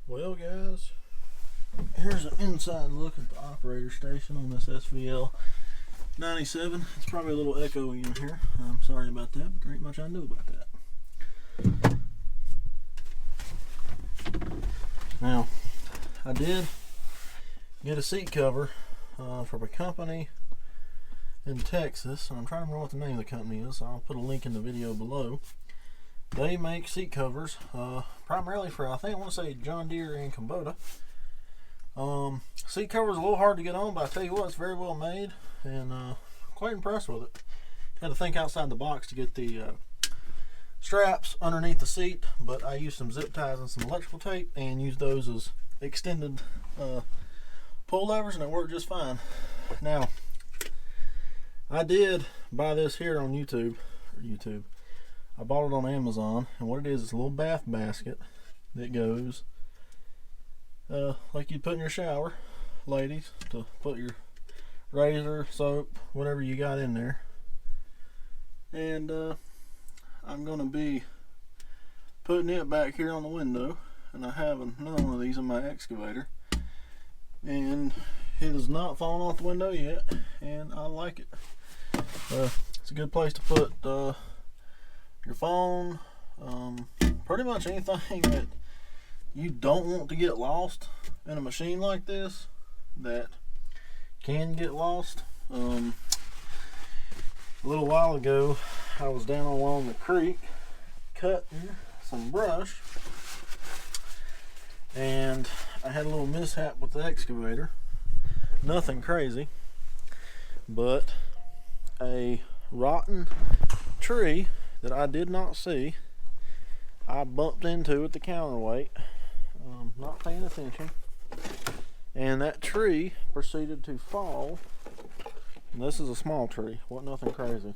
Well guys, here's an inside look at the operator station on this SVL-97. It's probably a little echoey in here. I'm sorry about that, but there ain't much I know about that. Now, I did get a seat cover from a company in Texas. I'm trying to remember what the name of the company is. I'll put a link in the video below. They make seat covers primarily for, I want to say, John Deere and Kubota. Seat cover is a little hard to get on, but I tell you what, it's very well made, and quite impressed with it. Had to think outside the box to get the straps underneath the seat, but I used some zip ties and some electrical tape and used those as extended pull levers, and it worked just fine. Now, I did buy this here on YouTube. I bought it on Amazon, and what it is a little bath basket that goes like you'd put in your shower, ladies, to put your razor, soap, whatever you got in there. And I'm going to be putting it back here on the window, and I have another one of these in my excavator, and it has not fallen off the window yet, and I like it. It's a good place to put your phone, pretty much anything that you don't want to get lost in a machine like this that can get lost. A little while ago I was down along the creek cutting some brush, and I had a little mishap with the excavator. Nothing crazy, but a rotten tree that I did not see, I bumped into at the counterweight, not paying attention, and that tree proceeded to fall. And this is a small tree, wasn't nothing crazy.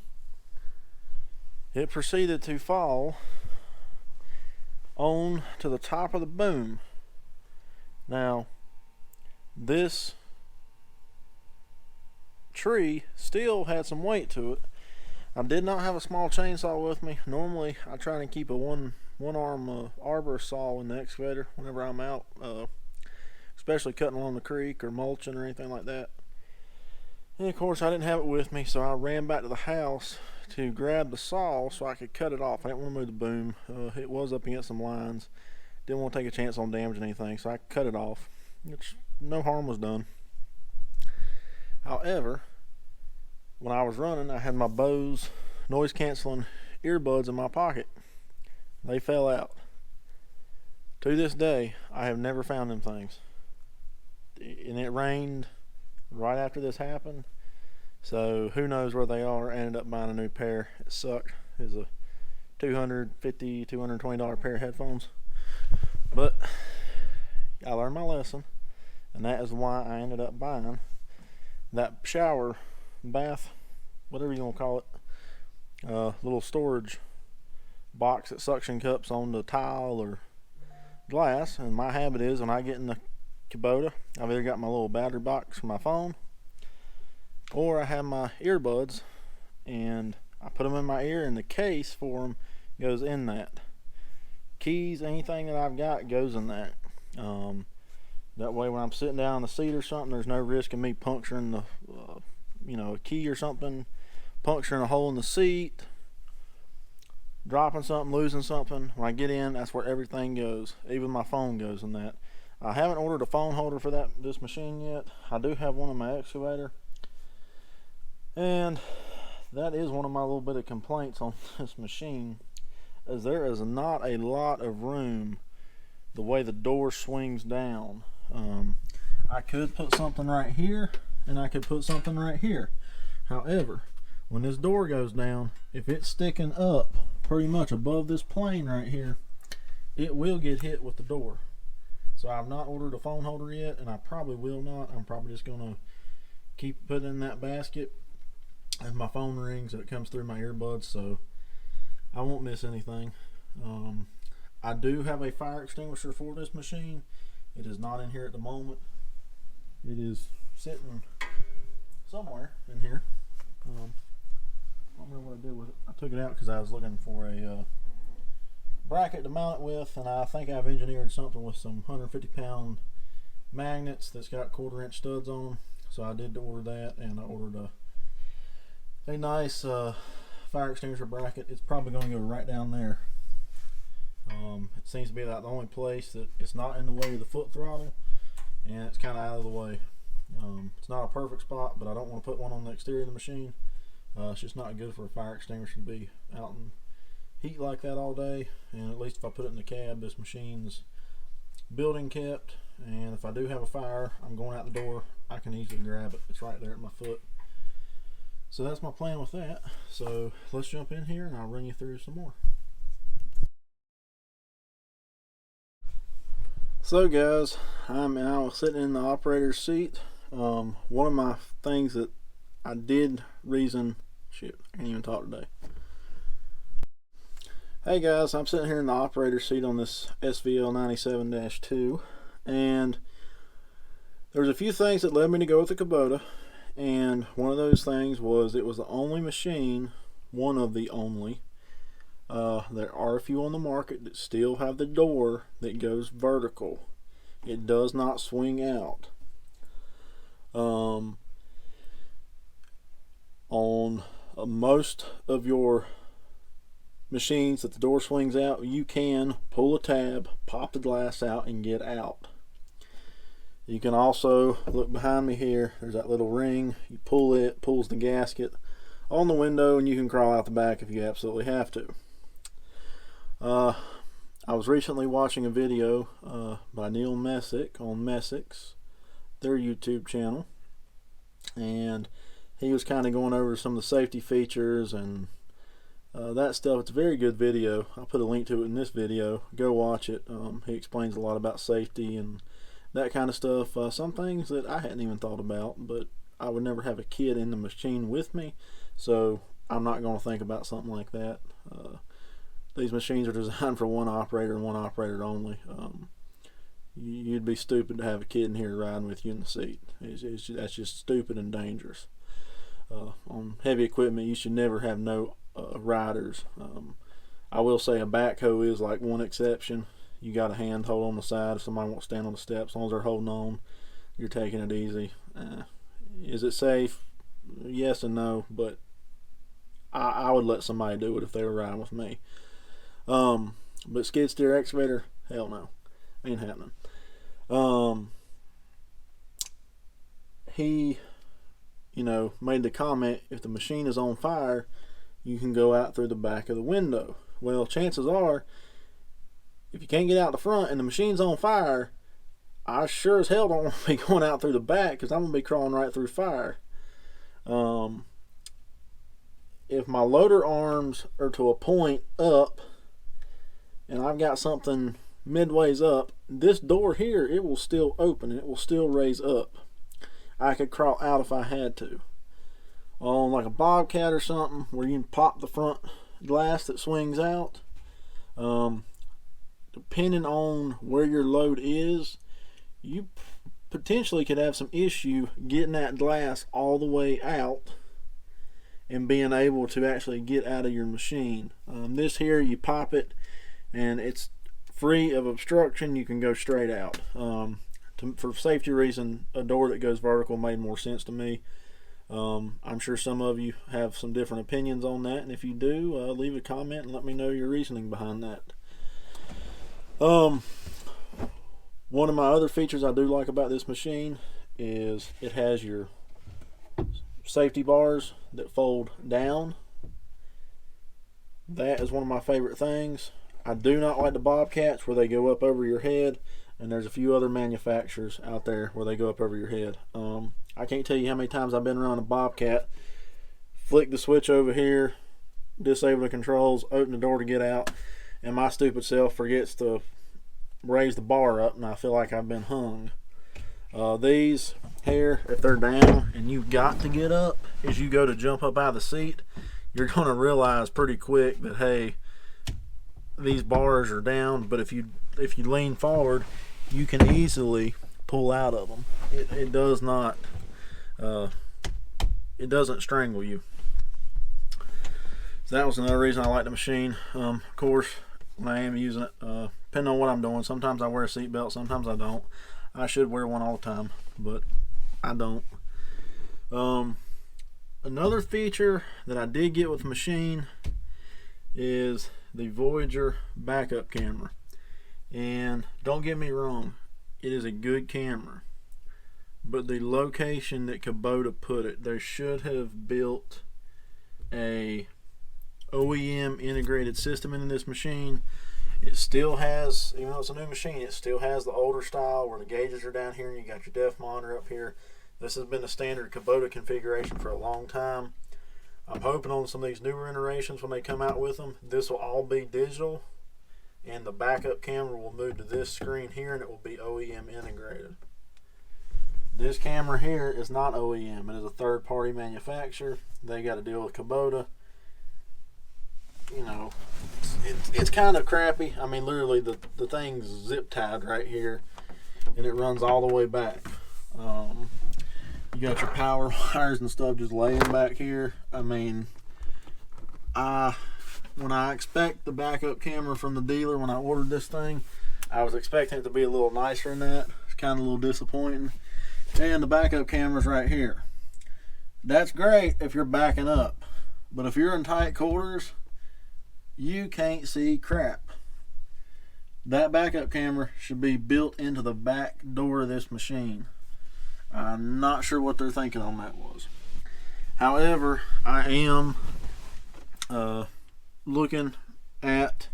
It proceeded to fall on to the top of the boom. Now, this tree still had some weight to it. I did not have a small chainsaw with me. Normally I try to keep a one arm arbor saw in the excavator whenever I'm out, especially cutting along the creek or mulching or anything like that. And of course I didn't have it with me, so I ran back to the house to grab the saw so I could cut it off. I didn't want to move the boom. It was up against some lines. Didn't want to take a chance on damaging anything, so I cut it off, which no harm was done. However, when I was running, I had my Bose noise canceling earbuds in my pocket. They fell out. To this day, I have never found them things. And it rained right after this happened, so who knows where they are. I ended up buying a new pair. It sucked. It was a $250, $220 pair of headphones. But I learned my lesson, and that is why I ended up buying that shower bath, whatever you want to call it, little storage box that suction cups on the tile or glass. And my habit is, when I get in the Kubota, I've either got my little battery box for my phone, or I have my earbuds, and I put them in my ear, and the case for them goes in that. Keys, anything that I've got goes in that. That way when I'm sitting down in the seat or something, there's no risk of me puncturing the a key or something, puncturing a hole in the seat, dropping something, losing something. When I get in, that's where everything goes. Even my phone goes in that. I haven't ordered a phone holder for this machine yet. I do have one in my excavator, and that is one of my little bit of complaints on this machine, is there is not a lot of room the way the door swings down. I could put something right here, and I could put something right here. However, when this door goes down, if it's sticking up pretty much above this plane right here, it will get hit with the door. So I've not ordered a phone holder yet, and I probably will not. I'm probably just gonna keep putting in that basket as my phone rings and it comes through my earbuds, so I won't miss anything. I do have a fire extinguisher for this machine. It is not in here at the moment. It is sitting somewhere in here. I don't remember what I did with it. I took it out because I was looking for a bracket to mount it with, and I think I've engineered something with some 150-pound magnets that's got 1/4-inch studs on them. So I did order that, and I ordered a nice fire extinguisher bracket. It's probably going to go right down there. It seems to be about the only place that it's not in the way of the foot throttle, and it's kind of out of the way. It's not a perfect spot, but I don't want to put one on the exterior of the machine. It's just not good for a fire extinguisher to be out in heat like that all day. And at least if I put it in the cab, this machine's building kept, and if I do have a fire, I'm going out the door, I can easily grab it. It's right there at my foot. So that's my plan with that. So let's jump in here and I'll run you through some more. So guys, I'm now sitting in the operator's seat. One of my things that I did shit, I can't even talk today. Hey guys, I'm sitting here in the operator's seat on this SVL-97-2, and there's a few things that led me to go with the Kubota, and one of those things was it was the only machine, one of the only. There are a few on the market that still have the door that goes vertical. It does not swing out. On most of your machines that the door swings out, you can pull a tab, pop the glass out, and get out. You can also look behind me here. There's that little ring. You pull it, pulls the gasket on the window, and you can crawl out the back if you absolutely have to. I was recently watching a video by Neil Messick on Messick's, their YouTube channel, and he was kind of going over some of the safety features and that stuff. It's a very good video. I'll put a link to it in this video. Go watch it. He explains a lot about safety and that kind of stuff. Some things that I hadn't even thought about, but I would never have a kid in the machine with me, so I'm not going to think about something like that. These machines are designed for one operator and one operator only. You'd be stupid to have a kid in here riding with you in the seat. That's just stupid and dangerous. On heavy equipment, you should never have no riders. I will say a backhoe is like one exception. You got a hand hold on the side if somebody won't stand on the steps. As long as they're holding on, you're taking it easy. Is it safe? Yes and no, but I would let somebody do it if they were riding with me. But skid steer excavator, hell no, ain't happening. He, made the comment, if the machine is on fire, you can go out through the back of the window. Well, chances are, if you can't get out the front and the machine's on fire, I sure as hell don't want to be going out through the back, because I'm going to be crawling right through fire. If my loader arms are to a point up and I've got something midways up, this door here, it will still open. It will still raise up. I could crawl out if I had to. On like a Bobcat or something, where you can pop the front glass that swings out, depending on where your load is, you potentially could have some issue getting that glass all the way out and being able to actually get out of your machine. This here, you pop it and it's free of obstruction. You can go straight out. For safety reason, a door that goes vertical made more sense to me. I'm sure some of you have some different opinions on that, and if you do, leave a comment and let me know your reasoning behind that. One of my other features I do like about this machine is it has your safety bars that fold down. That is one of my favorite things. I do not like the Bobcats where they go up over your head, and there's a few other manufacturers out there where they go up over your head. I can't tell you how many times I've been around a Bobcat, flick the switch over here, disable the controls, open the door to get out, and my stupid self forgets to raise the bar up, and I feel like I've been hung. These here, if they're down and you've got to get up, as you go to jump up out of the seat, you're going to realize pretty quick that, hey, these bars are down, but if you lean forward, you can easily pull out of them. It does not it doesn't strangle you. So that was another reason I like the machine. Of course, when I am using it, depending on what I'm doing. Sometimes I wear a seatbelt, sometimes I don't. I should wear one all the time, but I don't. Another feature that I did get with the machine is the Voyager backup camera. And don't get me wrong, it is a good camera, but the location that Kubota put it, they should have built a OEM integrated system into this machine. It still has, even though it's a new machine, it still has the older style where the gauges are down here and you got your def monitor up here. This has been the standard Kubota configuration for a long time. I'm hoping on some of these newer iterations when they come out with them, this will all be digital and the backup camera will move to this screen here and it will be OEM integrated. This camera here is not OEM. It is a third-party manufacturer. They got to deal with Kubota. You know, it's kind of crappy. I mean, literally the thing's zip tied right here and it runs all the way back. You got your power wires and stuff just laying back here. I mean, when I expect the backup camera from the dealer when I ordered this thing, I was expecting it to be a little nicer than that. It's kind of a little disappointing. And the backup camera's right here. That's great if you're backing up, but if you're in tight quarters, you can't see crap. That backup camera should be built into the back door of this machine. I'm not sure what they're thinking on that was. However, I am looking at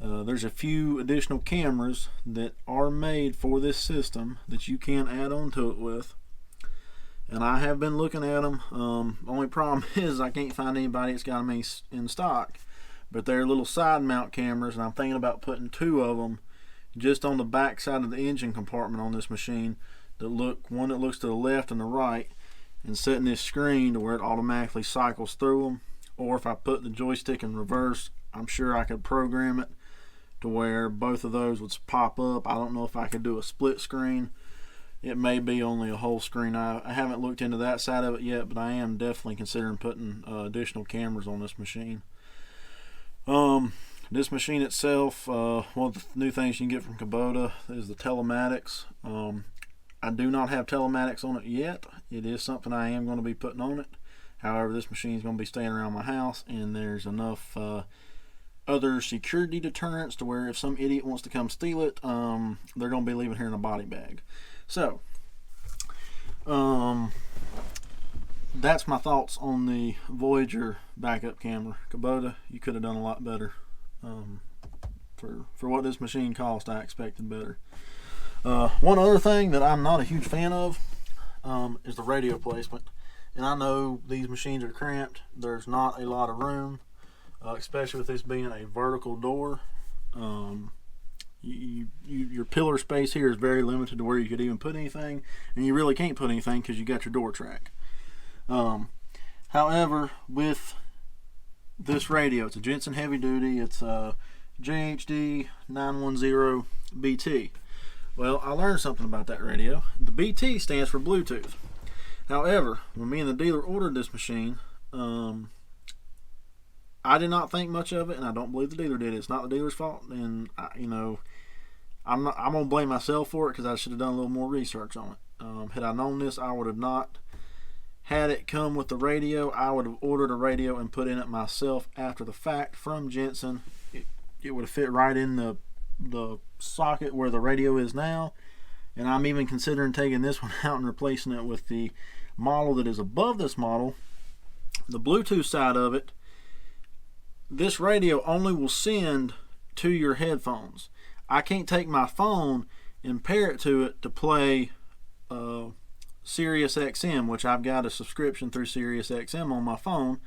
there's a few additional cameras that are made for this system that you can add on to it with, and I have been looking at them. Only problem is I can't find anybody that's got them in stock, but they're little side mount cameras, and I'm thinking about putting 2 of them just on the back side of the engine compartment on this machine, one that looks to the left and the right, and setting this screen to where it automatically cycles through them. Or if I put the joystick in reverse, I'm sure I could program it to where both of those would pop up. I don't know if I could do a split screen. It may be only a whole screen. I haven't looked into that side of it yet, but I am definitely considering putting additional cameras on this machine. This machine itself, one of the new things you can get from Kubota is the telematics. I do not have telematics on it yet. It is something I am going to be putting on it. However, this machine is going to be staying around my house, and there's enough other security deterrents to where if some idiot wants to come steal it, they're going to be leaving here in a body bag. So, that's my thoughts on the Voyager backup camera. Kubota, you could have done a lot better. For what this machine cost, I expected better. One other thing that I'm not a huge fan of is the radio placement. And I know these machines are cramped. There's not a lot of room, especially with this being a vertical door. Your pillar space here is very limited to where you could even put anything, and you really can't put anything because you got your door track. However, with this radio, it's a Jensen heavy duty. It's a JHD 910 BT. Well, I learned something about that radio. The BT stands for Bluetooth. However, when me and the dealer ordered this machine, I did not think much of it, and I don't believe the dealer did. It's not the dealer's fault, and I'm gonna blame myself for it because I should have done a little more research on it. Had I known this, I would have not had it come with the radio. I would have ordered a radio and put in it myself after the fact from Jensen. It would have fit right in the socket where the radio is now, and I'm even considering taking this one out and replacing it with the model that is above this model. The Bluetooth side of it, this radio only will send to your headphones. I can't take my phone and pair it to play Sirius XM, which I've got a subscription through Sirius XM on my phone,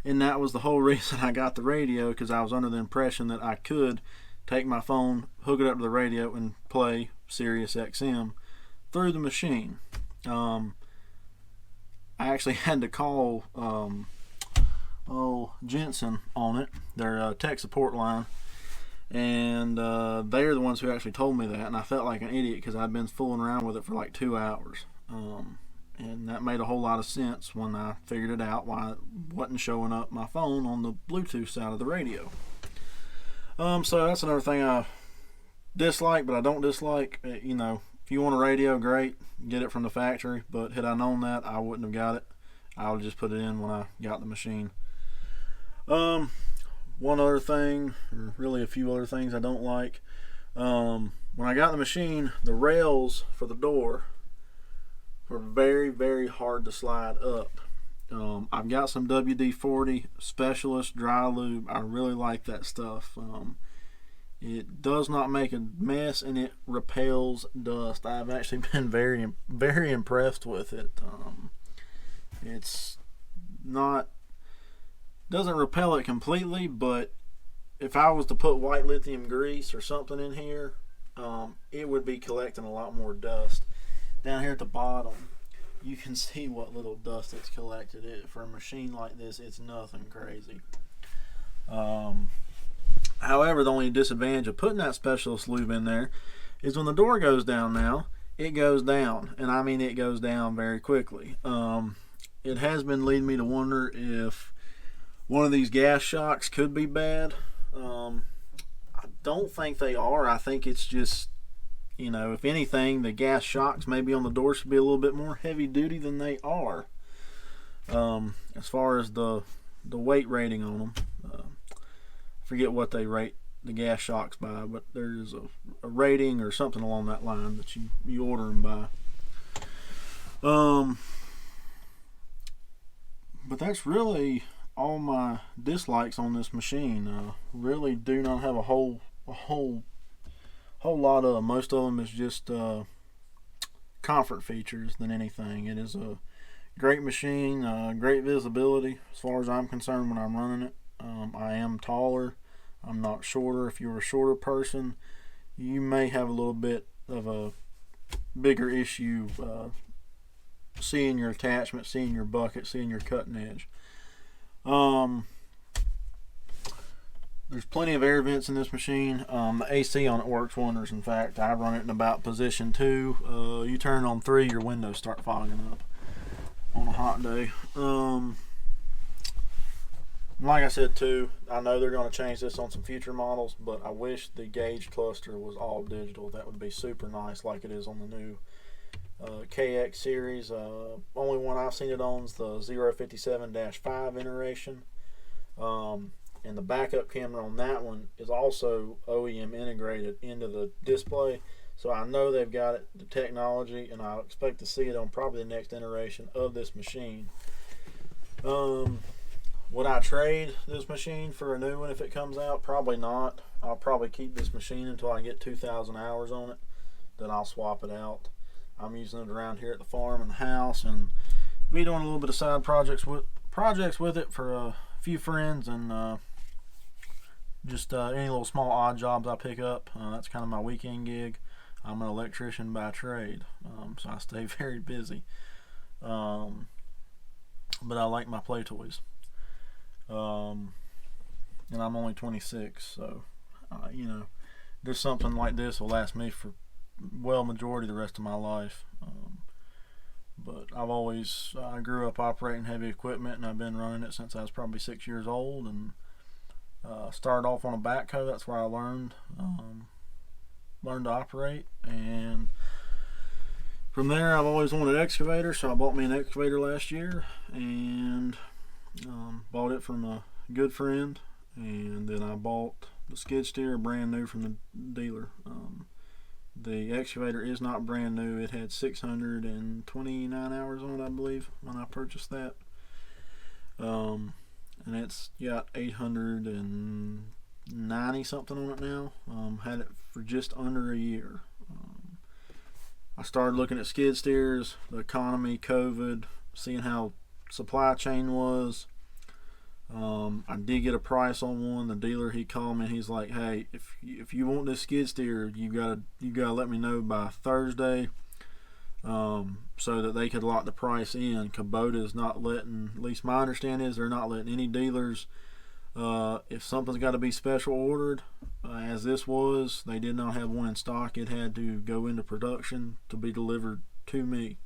and that was the whole reason I got the radio, because I was under the impression that I could take my phone, hook it up to the radio, and play Sirius XM through the machine. I actually had to call Jensen on it, their tech support line, and they're the ones who actually told me that, and I felt like an idiot because I'd been fooling around with it for like 2 hours. And that made a whole lot of sense when I figured it out, why it wasn't showing up my phone on the Bluetooth side of the radio. So that's another thing I dislike, but I don't dislike. You know, if you want a radio, great, get it from the factory. But had I known that, I wouldn't have got it. I would just put it in when I got the machine. One other thing, or really a few other things I don't like. When I got the machine, the rails for the door were very, very hard to slide up. I've got some WD-40 Specialist Dry Lube. I really like that stuff. It does not make a mess and it repels dust. I've actually been very, very impressed with it. It's not, doesn't repel it completely, but if I was to put white lithium grease or something in here, it would be collecting a lot more dust. Down here at the bottom, you can see what little dust it's collected. For a machine like this, it's nothing crazy. However, the only disadvantage of putting that Specialist Lube in there is when the door goes down now, it goes down. And I mean it goes down very quickly. It has been leading me to wonder if one of these gas shocks could be bad. I don't think they are. I think it's just, you know, if anything, the gas shocks maybe on the door should be a little bit more heavy duty than they are. As far as the weight rating on them, forget what they rate the gas shocks by, but there's a rating or something along that line that you order them by. But that's really all my dislikes on this machine. Really do not have a whole lot of them. Most of them is just comfort features than anything. It is a great machine, great visibility as far as I'm concerned when I'm running it. I am taller. I'm not shorter. If you're a shorter person, you may have a little bit of a bigger issue seeing your attachment, seeing your bucket, seeing your cutting edge. There's plenty of air vents in this machine. The AC on it works wonders. In fact, I run it in about position 2. You turn it on 3, your windows start fogging up on a hot day. Like I said too, I know they're going to change this on some future models, but I wish the gauge cluster was all digital. That would be super nice, like it is on the new KX series. Only one I've seen it on is the 057-5 iteration. And the backup camera on that one is also OEM integrated into the display. So I know they've got it, the technology, and I expect to see it on probably the next iteration of this machine. Would I trade this machine for a new one if it comes out? Probably not. I'll probably keep this machine until I get 2,000 hours on it. Then I'll swap it out. I'm using it around here at the farm and the house, and be doing a little bit of side projects with it for a few friends, and just any little small odd jobs I pick up. That's kind of my weekend gig. I'm an electrician by trade, so I stay very busy. But I like my play toys. And I'm only 26, so you know, there's something like this will last me for majority of the rest of my life. But I grew up operating heavy equipment, and I've been running it since I was probably 6 years old, and started off on a backhoe. That's where I learned to operate, and from there I've always wanted an excavator, so I bought me an excavator last year, and bought it from a good friend, and then I bought the skid steer brand new from the dealer. The excavator is not brand new. It had 629 hours on it, I believe, when I purchased that. And it's got 890 something on it now. Had it for just under a year. I started looking at skid steers, the economy, COVID, seeing how supply chain was. I did get a price on one. The dealer, he called me and he's like, hey, if you want this skid steer, you gotta let me know by Thursday, so that they could lock the price in. Kubota is not letting, at least my understanding is, they're not letting any dealers, if something's got to be special ordered, as this was, they did not have one in stock. It had to go into production to be delivered to me.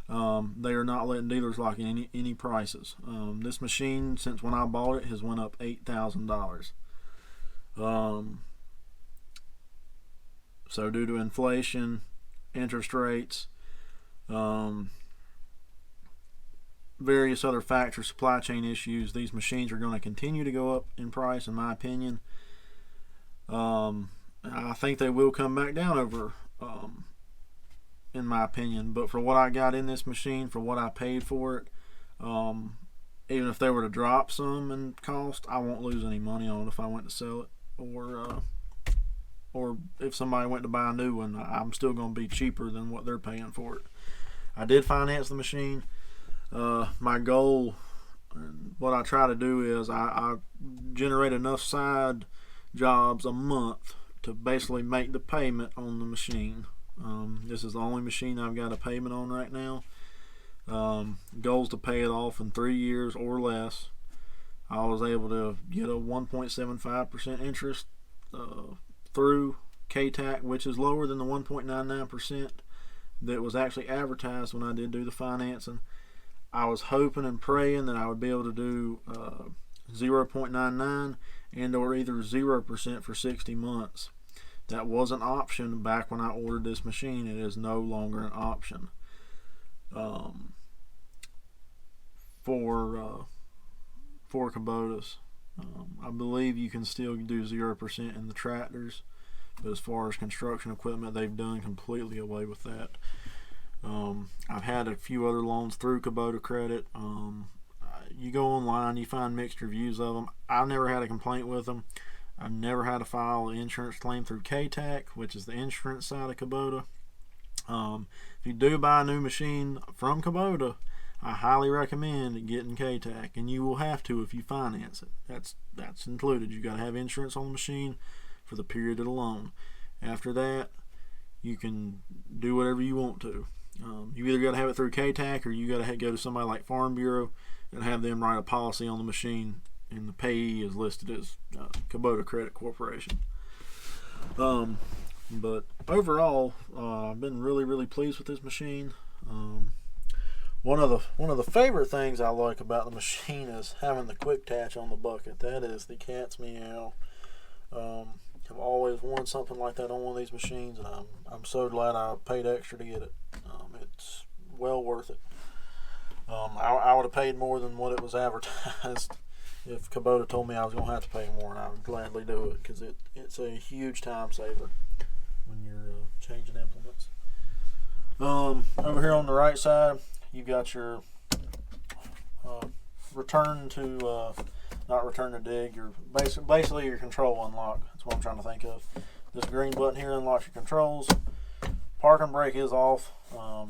They are not letting dealers lock in any prices. This machine, since when I bought it, has went up $8,000. So due to inflation, interest rates, various other factors, supply chain issues, these machines are going to continue to go up in price, in my opinion. I think they will come back down over, in my opinion. But for what I got in this machine, for what I paid for it, even if they were to drop some in cost, I won't lose any money on it if I went to sell it, or if somebody went to buy a new one. I'm still going to be cheaper than what they're paying for it. I did finance the machine. My goal, what I try to do is I generate enough side jobs a month to basically make the payment on the machine. This is the only machine I've got a payment on right now. Goals to pay it off in 3 years or less. I was able to get a 1.75% interest through KTAC, which is lower than the 1.99% that was actually advertised when I did do the financing. I was hoping and praying that I would be able to do 0.99 and or either 0% for 60 months. That was an option back when I ordered this machine. It is no longer an option for Kubotas. I believe you can still do 0% in the tractors, but as far as construction equipment, they've done completely away with that. I've had a few other loans through Kubota Credit. You go online, you find mixed reviews of them. I've never had a complaint with them. I've never had to file an insurance claim through KTAC, which is the insurance side of Kubota. If you do buy a new machine from Kubota, I highly recommend getting KTAC, and you will have to if you finance it. That's included. You got to have insurance on the machine for the period of the loan. After that, you can do whatever you want to. You either got to have it through KTAC, or you got to go to somebody like Farm Bureau and have them write a policy on the machine, and the payee is listed as Kubota Credit Corporation. But overall, I've been really pleased with this machine. One of the favorite things I like about the machine is having the quick attach on the bucket. That is the cat's meow. I've always wanted something like that on one of these machines, and I'm so glad I paid extra to get it. It's well worth it. I would have paid more than what it was advertised if Kubota told me I was going to have to pay more, and I would gladly do it because it's a huge time saver when you're changing implements. Over here on the right side, you've got your not return to dig, your basically your control unlock. That's what I'm trying to think of. This green button here unlocks your controls. Parking brake is off. I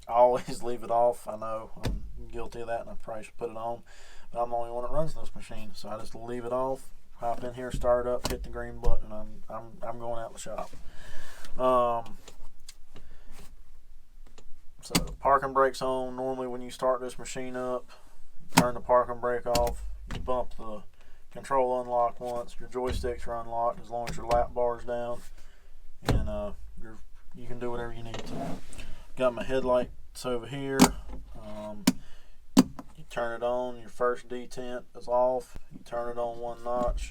always leave it off. I know I'm guilty of that, and I probably should put it on, but I'm the only one that runs this machine, so I just leave it off. Hop in here, start up, hit the green button, and I'm going out the shop. So parking brake's on. Normally when you start this machine up, turn the parking brake off, you bump the control unlock once, your joysticks are unlocked as long as your lap bar's down, and you can do whatever you need to. Got my headlights over here. You turn it on, your first detent is off, you turn it on one notch,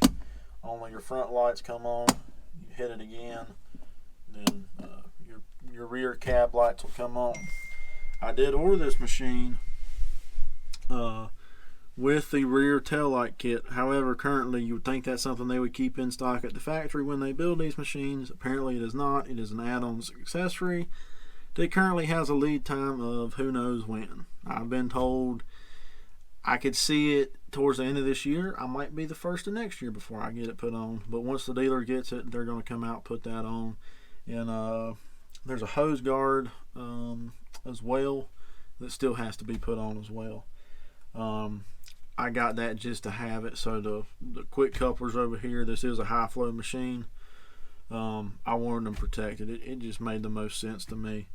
only your front lights come on, you hit it again, then your rear cab lights will come on. I did order this machine with the rear tail light kit. However, currently you would think that's something they would keep in stock at the factory when they build these machines. Apparently it is not. It is an add-on accessory that currently has a lead time of who knows when. I've been told I could see it towards the end of this year. I might be the first of next year before I get it put on, but once the dealer gets it, they're going to come out, put that on. And there's a hose guard as well that still has to be put on as well. I got that just to have it. So the quick couplers over here, this is a high flow machine. I wanted them protected. It just made the most sense to me.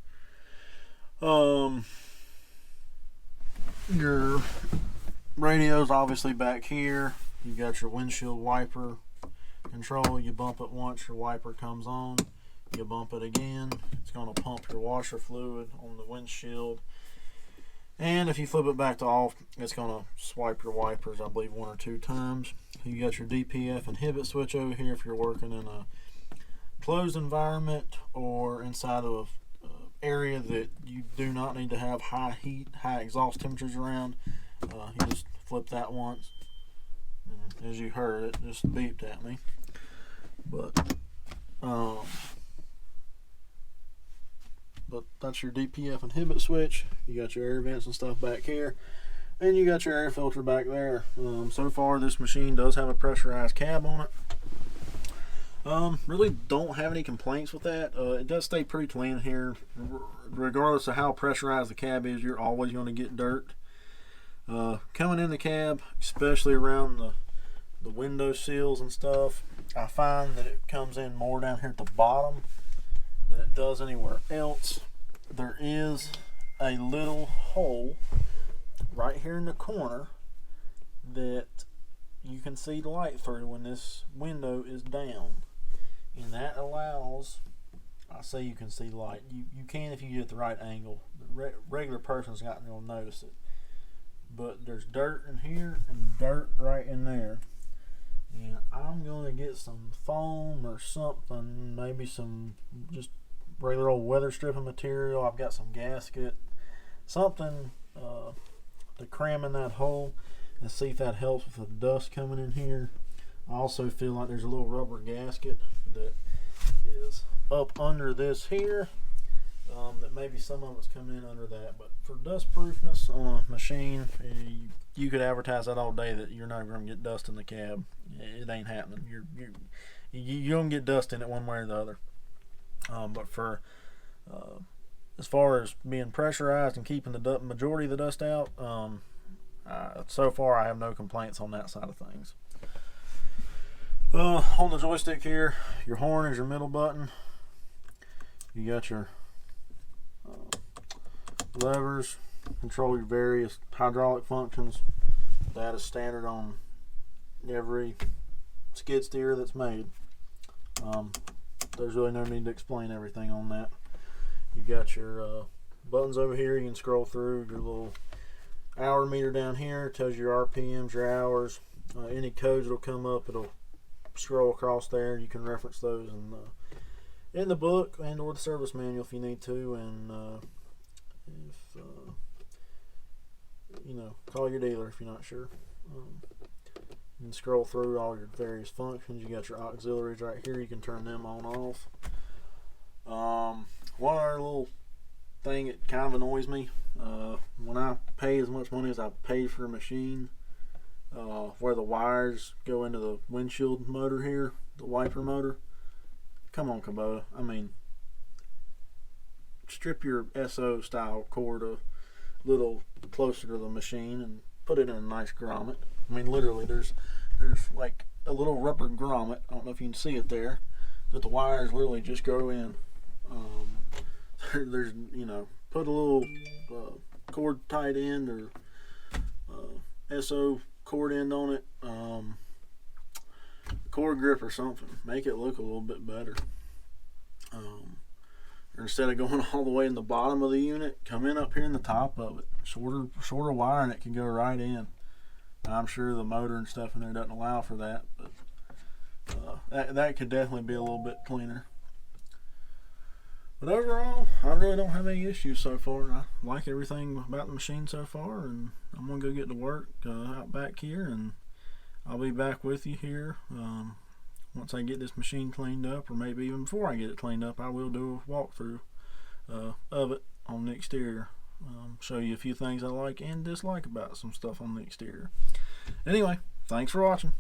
Your radio's obviously back here. You got your windshield wiper control. You bump it once, your wiper comes on. You bump it again, it's going to pump your washer fluid on the windshield. And if you flip it back to off, it's going to swipe your wipers, I believe, 1 or 2 times. You got your DPF inhibit switch over here if you're working in a closed environment or inside of a area that you do not need to have high heat, high exhaust temperatures around. You just flip that once, and as you heard, it just beeped at me. But that's your DPF inhibit switch. You got your air vents and stuff back here, and you got your air filter back there. So far, this machine does have a pressurized cab on it. Really don't have any complaints with that. It does stay pretty clean here. Regardless of how pressurized the cab is, you're always going to get dirt. Coming in the cab, especially around the window sills and stuff, I find that it comes in more down here at the bottom than it does anywhere else. There is a little hole right here in the corner that you can see the light through when this window is down, and that allows, I say you can see light, you can if you get the right angle. The regular person's not going to notice it, but there's dirt in here and dirt right in there, and I'm going to get some foam or something, maybe some just regular old weather stripping material. I've got some gasket, something to cram in that hole and see if that helps with the dust coming in here. I also feel like there's a little rubber gasket that is up under this here, that maybe some of it's coming in under that. But for dust proofness on a machine, you could advertise that all day that you're not going to get dust in the cab. It ain't happening. You're going to get dust in it one way or the other. But for as far as being pressurized and keeping the majority of the dust out, so far I have no complaints on that side of things. On the joystick here, your horn is your middle button. You got your levers, control your various hydraulic functions. That is standard on every skid steer that's made. There's really no need to explain everything on that. You got your buttons over here. You can scroll through. Your little hour meter down here tells you your RPMs, your hours. Any codes that'll come up, it'll scroll across there. You can reference those in the book and or the service manual if you need to. And if call your dealer if you're not sure. You can scroll through all your various functions. You got your auxiliaries right here. You can turn them on off. One other little thing that kind of annoys me, when I pay as much money as I pay for a machine, where the wires go into the windshield motor here, the wiper motor. Come on, Kubota. I mean, strip your SO style cord a little closer to the machine and put it in a nice grommet. I mean, literally, there's like a little rubber grommet. I don't know if you can see it there, that the wires literally just go in. There's, put a little cord tight end or SO cord end on it, cord grip or something. Make it look a little bit better. Or instead of going all the way in the bottom of the unit, come in up here in the top of it. Shorter wire and it can go right in. I'm sure the motor and stuff in there doesn't allow for that, but that could definitely be a little bit cleaner. But overall, I really don't have any issues so far. I like everything about the machine so far, and I'm going to go get to work out back here, and I'll be back with you here once I get this machine cleaned up, or maybe even before I get it cleaned up. I will do a walkthrough of it on the exterior. Show you a few things I like and dislike about some stuff on the exterior. Anyway, thanks for watching.